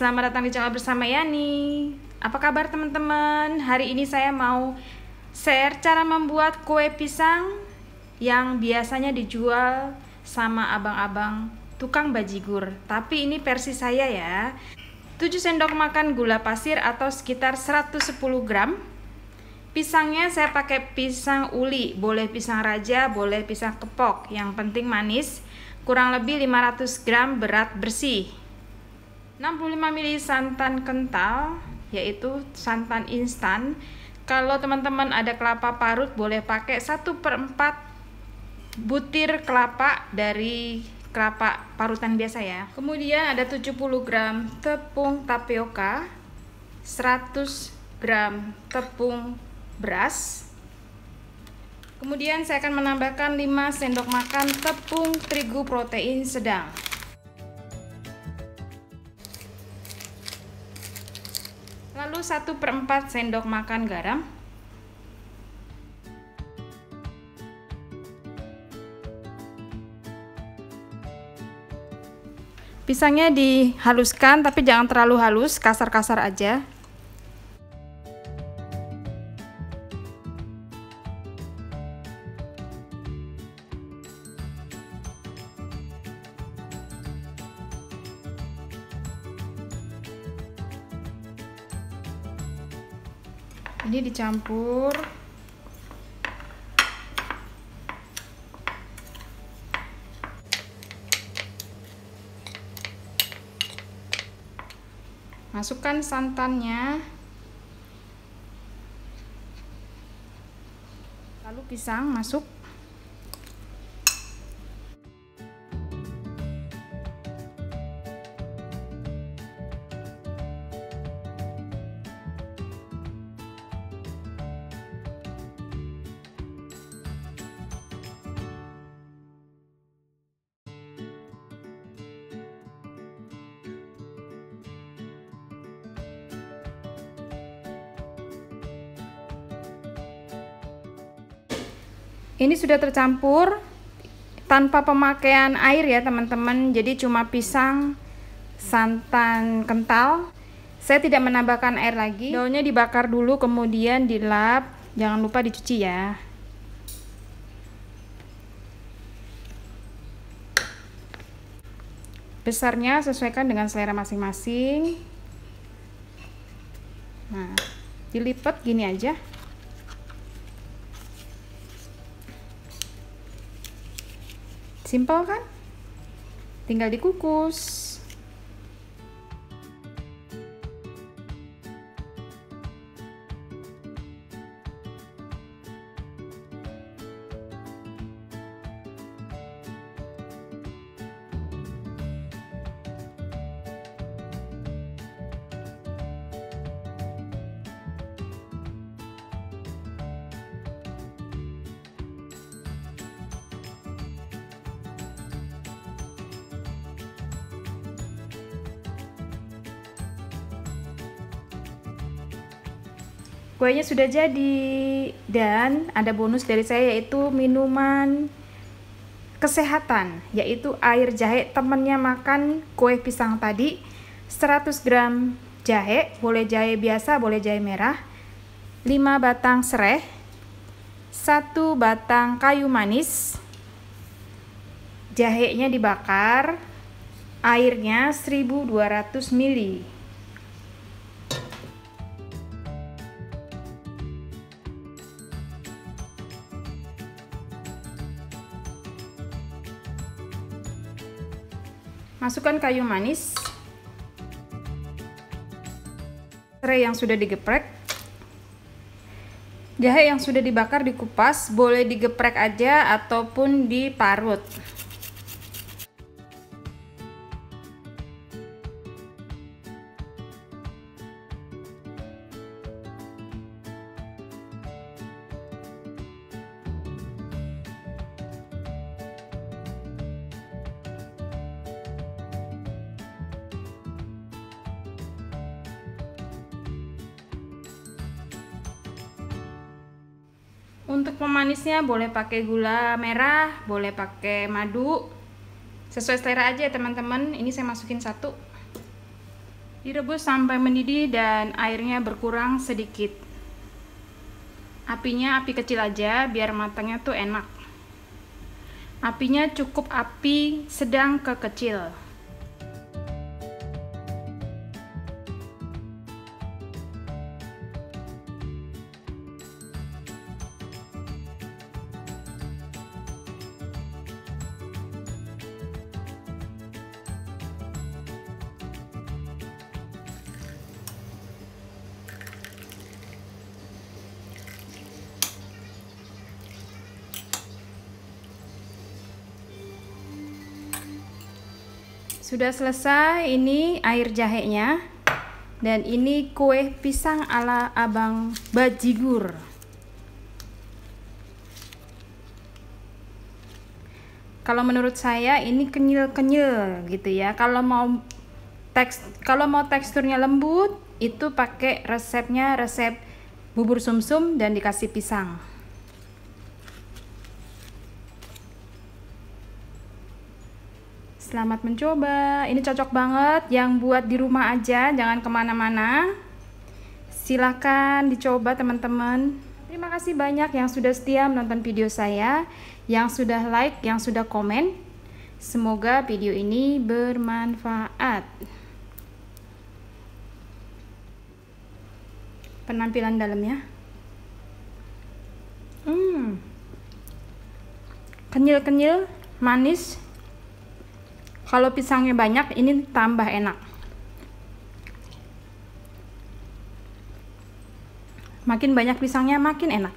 selamat datang di channel bersama Yani. Apa kabar teman-teman? Hari ini saya mau share cara membuat kue pisang yang biasanya dijual sama abang-abang tukang bajigur. Tapi ini versi saya ya. 7 sendok makan gula pasir atau sekitar 110 gram. Pisangnya saya pakai pisang uli, boleh pisang raja, boleh pisang kepok, yang penting manis. Kurang lebih 500 gram berat bersih. 65 ml santan kental, yaitu santan instan. Kalau teman-teman ada kelapa parut, boleh pakai 1/4 butir kelapa dari kelapa parutan biasa ya. Kemudian ada 70 gram tepung tapioka, 100 gram tepung beras. Kemudian saya akan menambahkan 5 sendok makan tepung terigu protein sedang. Lalu 1/4 sendok makan garam. Pisangnya dihaluskan tapi jangan terlalu halus, kasar-kasar aja. Ini dicampur. Masukkan santannya. Lalu pisang masuk. Ini sudah tercampur tanpa pemakaian air ya teman-teman, jadi cuma pisang, santan kental. Saya tidak menambahkan air lagi. Daunnya dibakar dulu kemudian dilap, jangan lupa dicuci ya. Besarnya sesuaikan dengan selera masing-masing. Nah, dilipat gini aja. Simpel kan? Tinggal dikukus. Kuenya sudah jadi dan ada bonus dari saya yaitu minuman kesehatan, yaitu air jahe. Temennya makan kue pisang tadi. 100 gram jahe, boleh jahe biasa, boleh jahe merah, 5 batang serai, 1 batang kayu manis. Jahenya dibakar, airnya 1200 ml. Masukkan kayu manis, serai yang sudah digeprek, jahe yang sudah dibakar dikupas, boleh digeprek aja ataupun diparut. Untuk pemanisnya boleh pakai gula merah, boleh pakai madu. Sesuai selera aja ya teman-teman. Ini saya masukin 1. Direbus sampai mendidih dan airnya berkurang sedikit. Apinya api kecil aja biar matangnya tuh enak. Apinya cukup api sedang ke kecil. Sudah selesai, ini air jahenya. Dan ini kue pisang ala Abang Bajigur. Kalau menurut saya ini kenyal-kenyal gitu ya. Kalau mau teksturnya lembut, itu pakai resep bubur sumsum dan dikasih pisang. Selamat mencoba, ini cocok banget yang buat di rumah aja, jangan kemana-mana. Silahkan dicoba teman-teman. Terima kasih banyak yang sudah setia menonton video saya, yang sudah like, yang sudah komen. Semoga video ini bermanfaat. Penampilan dalamnya. Kenyal-kenyal, manis. Kalau pisangnya banyak, ini tambah enak. Makin banyak pisangnya, makin enak.